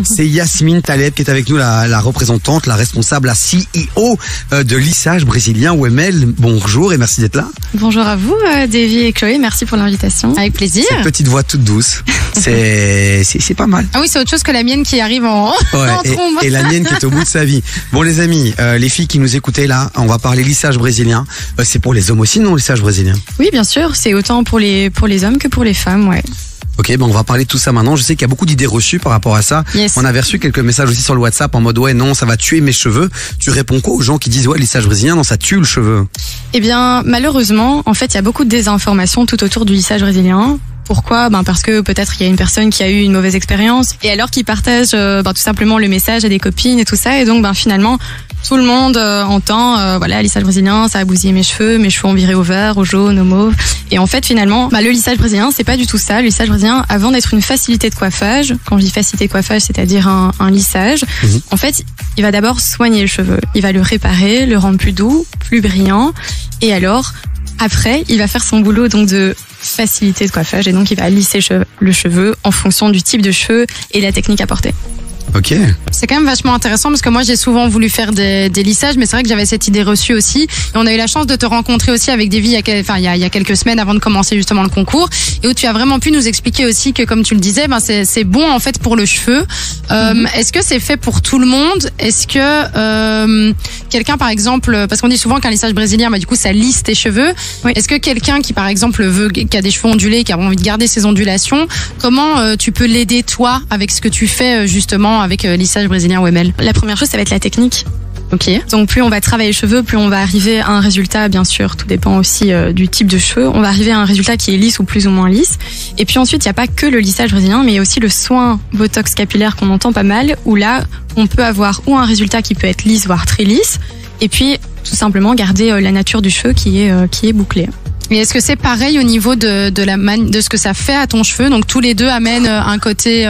C'est Yasmine Taleb qui est avec nous, la représentante, la responsable, la CEO de lissage brésilien OML. Bonjour et merci d'être là. Bonjour à vous, Davy et Chloé, merci pour l'invitation. Avec plaisir. Cette petite voix toute douce, c'est pas mal. Ah oui, c'est autre chose que la mienne qui arrive en trombe. Et la mienne qui est au bout de sa vie. Bon les amis, les filles qui nous écoutaient là, on va parler lissage brésilien. C'est pour les hommes aussi, non, lissage brésilien? Oui, bien sûr, c'est autant pour les hommes que pour les femmes, ouais. Ok, on va parler de tout ça maintenant. Je sais qu'il y a beaucoup d'idées reçues par rapport à ça. Yes. On avait reçu quelques messages aussi sur le WhatsApp en mode ouais non, ça va tuer mes cheveux. Tu réponds quoi aux gens qui disent ouais, lissage brésilien, non, ça tue le cheveu? Eh bien, malheureusement, en fait, il y a beaucoup de désinformation tout autour du lissage brésilien. Pourquoi? Parce que peut-être il y a une personne qui a eu une mauvaise expérience et alors qu'il partage tout simplement le message à des copines et tout ça, et donc finalement tout le monde entend voilà, lissage brésilien, ça a bousillé mes cheveux ont viré au vert, au jaune, au mauve. Et en fait finalement le lissage brésilien c'est pas du tout ça. Le lissage brésilien, avant d'être une facilité de coiffage, quand je dis facilité de coiffage, c'est-à-dire un lissage, en fait il va d'abord soigner le cheveu, il va le réparer, le rendre plus doux, plus brillant, et alors après il va faire son boulot donc de facilité de coiffage, et donc il va lisser le cheveu en fonction du type de cheveux et la technique à porter. Ok. C'est quand même vachement intéressant parce que moi j'ai souvent voulu faire des lissages, mais c'est vrai que j'avais cette idée reçue aussi. Et on a eu la chance de te rencontrer aussi avec Davy il y a quelques semaines avant de commencer justement le concours, et où tu as vraiment pu nous expliquer aussi que, comme tu le disais, c'est bon en fait pour le cheveu. Est-ce que c'est fait pour tout le monde? Est-ce que quelqu'un par exemple, parce qu'on dit souvent qu'un lissage brésilien, du coup ça lisse tes cheveux. Oui. Est-ce que quelqu'un qui par exemple qui a des cheveux ondulés, qui a envie de garder ses ondulations, comment tu peux l'aider toi avec ce que tu fais justement avec lissage brésilien OML? La première chose, ça va être la technique. Ok. Donc plus on va travailler les cheveux, plus on va arriver à un résultat, bien sûr, tout dépend aussi du type de cheveux. On va arriver à un résultat qui est lisse ou plus ou moins lisse. Et puis ensuite, il n'y a pas que le lissage brésilien, mais il y a aussi le soin botox capillaire qu'on entend pas mal, où là, on peut avoir ou un résultat qui peut être lisse, voire très lisse, et puis tout simplement garder la nature du cheveu qui est bouclée. Et est-ce que c'est pareil au niveau de ce que ça fait à ton cheveu? Donc tous les deux amènent un côté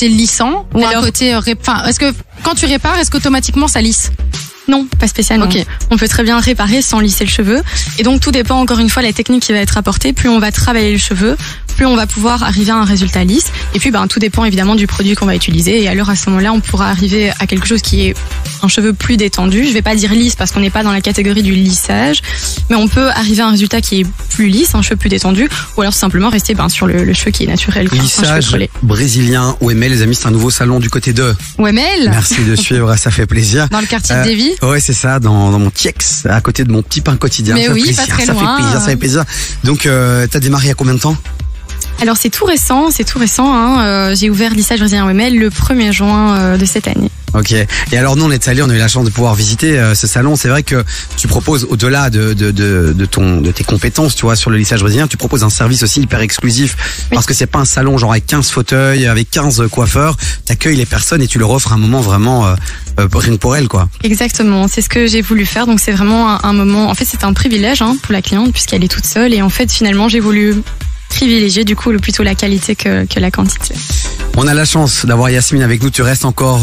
lissant ou un côté est-ce que quand tu répares, est-ce qu'automatiquement ça lisse? Non, pas spécialement. Okay. On peut très bien réparer sans lisser le cheveu. Et donc tout dépend encore une fois de la technique qui va être apportée. Plus on va travailler le cheveu, plus on va pouvoir arriver à un résultat lisse. Et puis tout dépend évidemment du produit qu'on va utiliser. Et alors à ce moment-là, on pourra arriver à quelque chose qui est un cheveu plus détendu. Je vais pas dire lisse parce qu'on n'est pas dans la catégorie du lissage, mais on peut arriver à un résultat qui est plus lisse, un cheveu plus détendu, ou alors simplement rester sur le cheveu qui est naturel. Lissage brésilien OML, les amis, c'est un nouveau salon du côté de OML. Merci de suivre, ça fait plaisir. Dans le quartier de Davy. Ouais, c'est ça, dans mon Tiex, à côté de mon petit pain quotidien. Mais oui, pas très loin. Ça fait plaisir. Donc, t'as démarré il y a combien de temps? Alors c'est tout récent. J'ai ouvert lissage brésilien OML le 1er juin de cette année. Ok. Et alors nous on est allés, on a eu la chance de pouvoir visiter ce salon. C'est vrai que tu proposes au-delà de tes compétences, tu vois, sur le lissage brésilien, tu proposes un service aussi hyper exclusif. Oui. Parce que c'est pas un salon genre avec 15 fauteuils, avec 15 coiffeurs. T'accueilles les personnes et tu leur offres un moment vraiment rien que pour elles, quoi. Exactement. C'est ce que j'ai voulu faire. Donc c'est vraiment un moment. En fait, c'est un privilège pour la cliente puisqu'elle est toute seule. Et en fait, finalement, j'ai voulu privilégier du coup plutôt la qualité que la quantité. On a la chance d'avoir Yasmine avec nous. Tu restes encore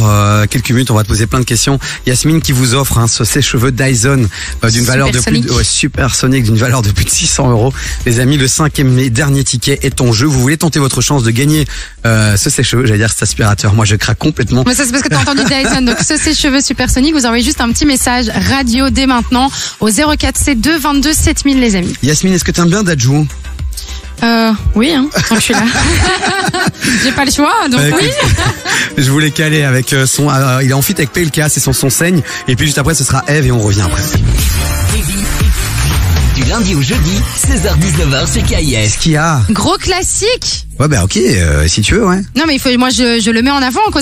quelques minutes, on va te poser plein de questions. Yasmine qui vous offre ce sèche-cheveux Dyson d'une valeur de plus supersonique, d'une valeur de plus de 600 €. Les amis, le 5e et dernier ticket est en jeu. Vous voulez tenter votre chance de gagner ce sèche-cheveux, j'allais dire cet aspirateur. Moi je craque complètement. Mais ça c'est parce que tu as entendu Dyson. Donc ce sèche-cheveux supersonique, vous envoyez juste un petit message radio dès maintenant au 04C2 22 7000 les amis. Yasmine, est-ce que t'aimes bien Dajou? Oui, quand je suis là. J'ai pas le choix, donc oui. Je voulais caler avec son. Il est en feat avec PLK, c'est son saigne. Et puis juste après, ce sera Eve et on revient après. Du lundi au jeudi, 16h-19h, c'est KIF. Ce qu'il y a. Gros classique. Ouais, ok, si tu veux, ouais. Non, mais moi, je le mets en avant, quoi.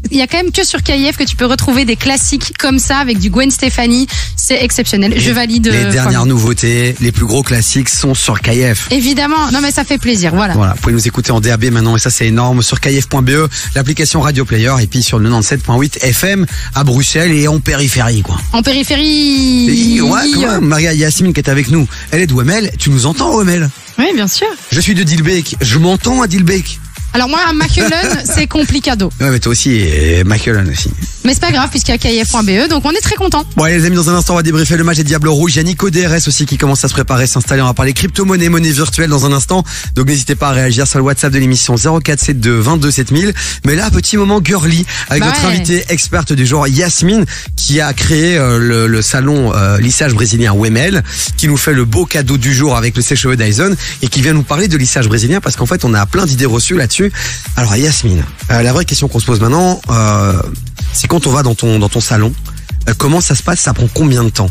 Il y a quand même que sur KIF que tu peux retrouver des classiques comme ça avec du Gwen Stefani. C'est exceptionnel. Je valide. Les dernières nouveautés, les plus gros classiques sont sur KIF. Évidemment. Non, mais ça fait plaisir. Voilà. Vous pouvez nous écouter en DAB maintenant et ça, c'est énorme sur KIF.be, l'application Radio Player et puis sur le 97.8 FM à Bruxelles et en périphérie, quoi. En périphérie. Ouais, quand même. Maria Yasmine qui est avec nous. Elle est d'OML. Tu nous entends, OML? Oui, bien sûr. Je suis de Dilbeek. Je m'entends à Dilbeek. Alors moi, à Machelen, c'est complicado. Ouais, mais toi aussi, et Machelen aussi. Mais c'est pas grave puisqu'il y a KIF.be, donc on est très contents. Bon allez les amis, dans un instant on va débriefer le match des Diables Rouges. Il y a Nico DRS aussi qui commence à se préparer, s'installer. On va parler crypto-monnaie, monnaie virtuelle dans un instant. Donc n'hésitez pas à réagir sur le WhatsApp de l'émission 0472 22 7000. Mais là, petit moment girly avec notre invitée experte du jour Yasmine qui a créé le salon lissage brésilien Wemel, qui nous fait le beau cadeau du jour avec le sèche-cheveux Dyson et qui vient nous parler de lissage brésilien parce qu'en fait on a plein d'idées reçues là-dessus. Alors Yasmine, la vraie question qu'on se pose maintenant, c'est quand on va dans ton salon, comment ça se passe, ça prend combien de temps?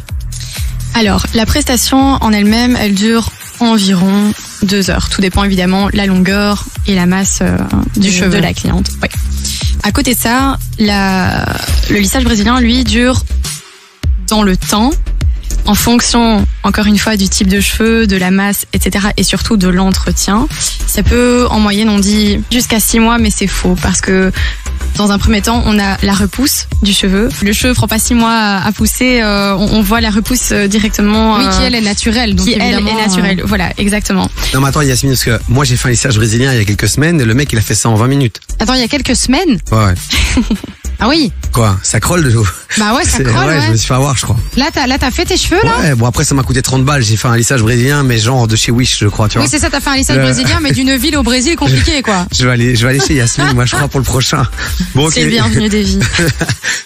Alors, la prestation en elle-même, elle dure environ 2 heures. Tout dépend évidemment de la longueur et la masse du cheveu de la cliente. Ouais. À côté de ça, le lissage brésilien, lui, dure dans le temps, en fonction, encore une fois, du type de cheveux, de la masse, etc. et surtout de l'entretien. Ça peut, en moyenne, on dit jusqu'à 6 mois, mais c'est faux parce que dans un premier temps, on a la repousse du cheveu. Le cheveu prend pas 6 mois à pousser. On voit la repousse directement. Oui, qui elle est naturelle. Donc qui elle est naturelle. Voilà, exactement. Non mais attends Yasmine, parce que moi j'ai fait un lissage brésilien il y a quelques semaines et le mec il a fait ça en 20 minutes. Attends, il y a quelques semaines? Ouais. Ah oui. Quoi? Ça crolle de tout. Bah ouais, ça crolle. Ouais, je me suis fait avoir, je crois. Là, t'as fait tes cheveux, là? Ouais, bon après ça m'a coûté 30 balles. J'ai fait un lissage brésilien, mais genre de chez Wish, je crois, tu vois. Oui, c'est ça, t'as fait un lissage brésilien, mais d'une ville au Brésil compliquée, quoi. Je vais aller chez Yasmine, moi je crois, pour le prochain. Bon, okay. C'est bienvenu des vies.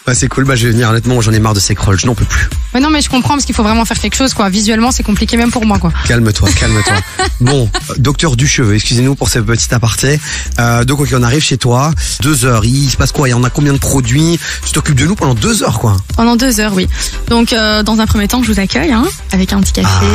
Bah, c'est cool, bah je vais venir, honnêtement, j'en ai marre de ces crolls, je n'en peux plus. Ouais, non, mais je comprends, parce qu'il faut vraiment faire quelque chose, quoi. Visuellement, c'est compliqué même pour moi, quoi. Calme-toi. Bon, docteur du cheveu, excusez-nous pour ce petit aparté. Donc, ok, on arrive chez toi, 2 heures, il se passe quoi? Il y en a combien de produits? Tu t'occupes de nous pendant 2 heures, quoi. Pendant 2 heures, oui. Donc, dans un premier temps, je vous accueille, avec un petit café.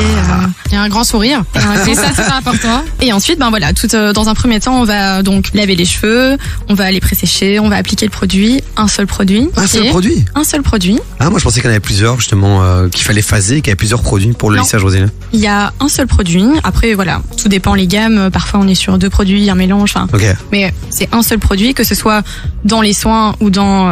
Et un grand sourire. Et ça, c'est pas important. Et ensuite, ben voilà, dans un premier temps, on va donc laver les cheveux, on va les pré-sécher, on va appliquer le produit, un seul produit. Un seul produit? Un seul produit. Ah, moi je pensais qu'il y en avait plusieurs, justement, qu'il fallait phaser, qu'il y avait plusieurs produits pour le lissage brésilien. Il y a un seul produit. Après, voilà, tout dépend les gammes. Parfois, on est sur 2 produits, un mélange. Okay. Mais c'est un seul produit, que ce soit dans les soins ou dans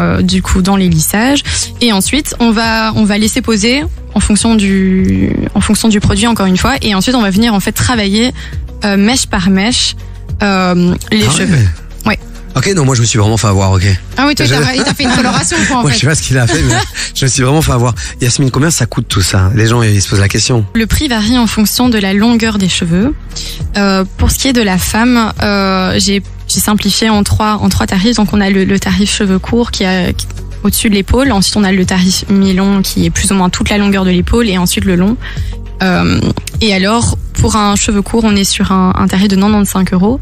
les lissages. Et ensuite, on va laisser poser en fonction du produit, encore une fois. Et ensuite, on va venir en fait travailler mèche par mèche les cheveux. Ouais. Ok, non, moi je me suis vraiment fait avoir, ok. Ah oui, toi, il t'a fait une coloration, quoi, en fait. Je sais pas ce qu'il a fait, mais je me suis vraiment fait avoir. Yasmine, combien ça coûte tout ça? Les gens, ils se posent la question. Le prix varie en fonction de la longueur des cheveux. Pour ce qui est de la femme, j'ai simplifié en trois tarifs. Donc, on a le tarif cheveux courts qui est au-dessus de l'épaule. Ensuite, on a le tarif mi-long qui est plus ou moins toute la longueur de l'épaule. Et ensuite, le long. Et alors, pour un cheveu court, on est sur un tarif de 95 €.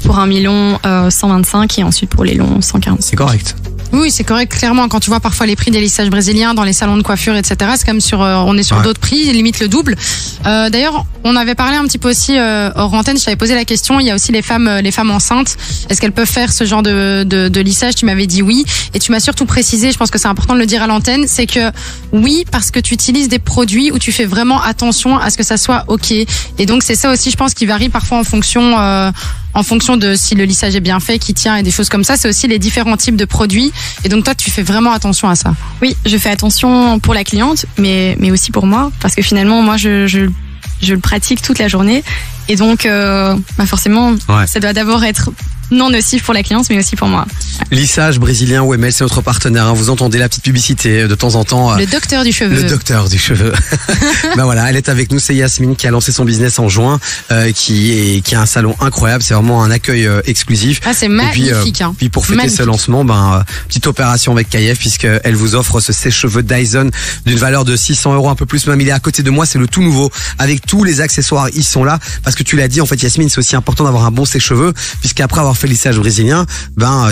Pour un mi-long, 125 et ensuite pour les longs, 140. C'est correct. Oui, c'est correct, clairement. Quand tu vois parfois les prix des lissages brésiliens dans les salons de coiffure, etc., c'est quand même on est sur d'autres prix, limite le double. D'ailleurs, on avait parlé un petit peu aussi hors antenne. Je t'avais posé la question. Il y a aussi les femmes enceintes. Est-ce qu'elles peuvent faire ce genre de lissage? Tu m'avais dit oui, et tu m'as surtout précisé. Je pense que c'est important de le dire à l'antenne. C'est que oui, parce que tu utilises des produits où tu fais vraiment attention à ce que ça soit ok. Et donc c'est ça aussi, je pense, qui varie parfois en fonction de si le lissage est bien fait, qui tient et des choses comme ça. C'est aussi les différents types de produits. Et donc toi, tu fais vraiment attention à ça. Oui, je fais attention pour la cliente, mais aussi pour moi, parce que finalement, moi, je le pratique toute la journée. Et donc, forcément, ça doit d'abord être non nocif pour la cliente, mais aussi pour moi. Lissage brésilien Wemel, c'est notre partenaire. Vous entendez la petite publicité de temps en temps. Le docteur du cheveu. Le docteur du cheveu. Ben voilà, elle est avec nous. C'est Yasmine qui a lancé son business en juin, qui a un salon incroyable. C'est vraiment un accueil exclusif. Ah, c'est magnifique. Puis pour fêter ce lancement, petite opération avec KIF, puisqu'elle vous offre ce sèche-cheveux Dyson d'une valeur de 600 €, un peu plus même. Il est à côté de moi, c'est le tout nouveau. Avec tous les accessoires, ils sont là. Parce que tu l'as dit, en fait, Yasmine, c'est aussi important d'avoir un bon sèche-cheveux, puisqu'après avoir fait le lissage brésilien,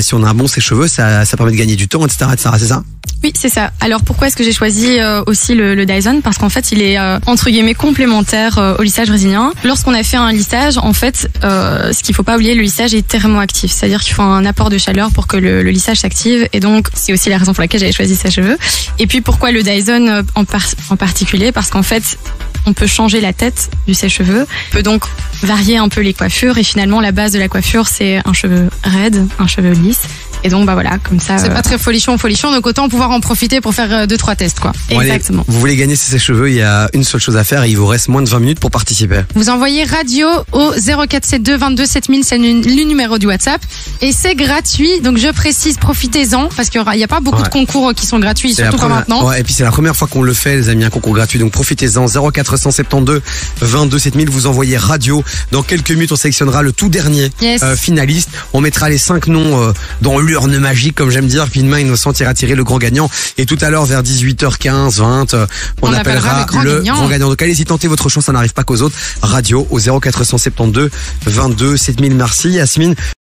si on a un bon sèche-cheveux, ça permet de gagner du temps, etc., c'est ça? Oui, c'est ça. Alors pourquoi est-ce que j'ai choisi aussi le Dyson? Parce qu'en fait, il est entre guillemets complémentaire au lissage brésilien. Lorsqu'on a fait un lissage, en fait, ce qu'il faut pas oublier, le lissage est thermoactif, c'est-à-dire qu'il faut un apport de chaleur pour que le lissage s'active. Et donc, c'est aussi la raison pour laquelle j'avais choisi sèche-cheveux. Et puis pourquoi le Dyson en particulier? Parce qu'en fait, on peut changer la tête du sèche-cheveux. On peut donc varier un peu les coiffures et finalement la base de la coiffure, c'est un cheveu raide, un cheveu lisse. Et donc bah voilà, comme ça. C'est pas très folichon, donc autant pouvoir en profiter pour faire 2-3 tests quoi. Bon, Exactement. allez, vous voulez gagner ces sèche-cheveux, il y a une seule chose à faire et il vous reste moins de 20 minutes pour participer. Vous envoyez radio au 0472 22 7000, c'est le numéro du WhatsApp et c'est gratuit. Donc je précise, profitez-en parce qu'il y a pas beaucoup de concours qui sont gratuits, surtout pas maintenant. Ouais, et puis c'est la première fois qu'on le fait, les amis, un concours gratuit. Donc profitez-en. 0472 22 7000. Vous envoyez radio. Dans quelques minutes, on sélectionnera le tout dernier finaliste. On mettra les 5 noms dans l'urne magique, comme j'aime dire. Puis demain, Innocent ira tirer le grand gagnant. Et tout à l'heure, vers 18h15, 20, on appellera le grand gagnant. Donc allez-y, tentez votre chance, ça n'arrive pas qu'aux autres. Radio au 0472 22 7000. Merci Yasmine.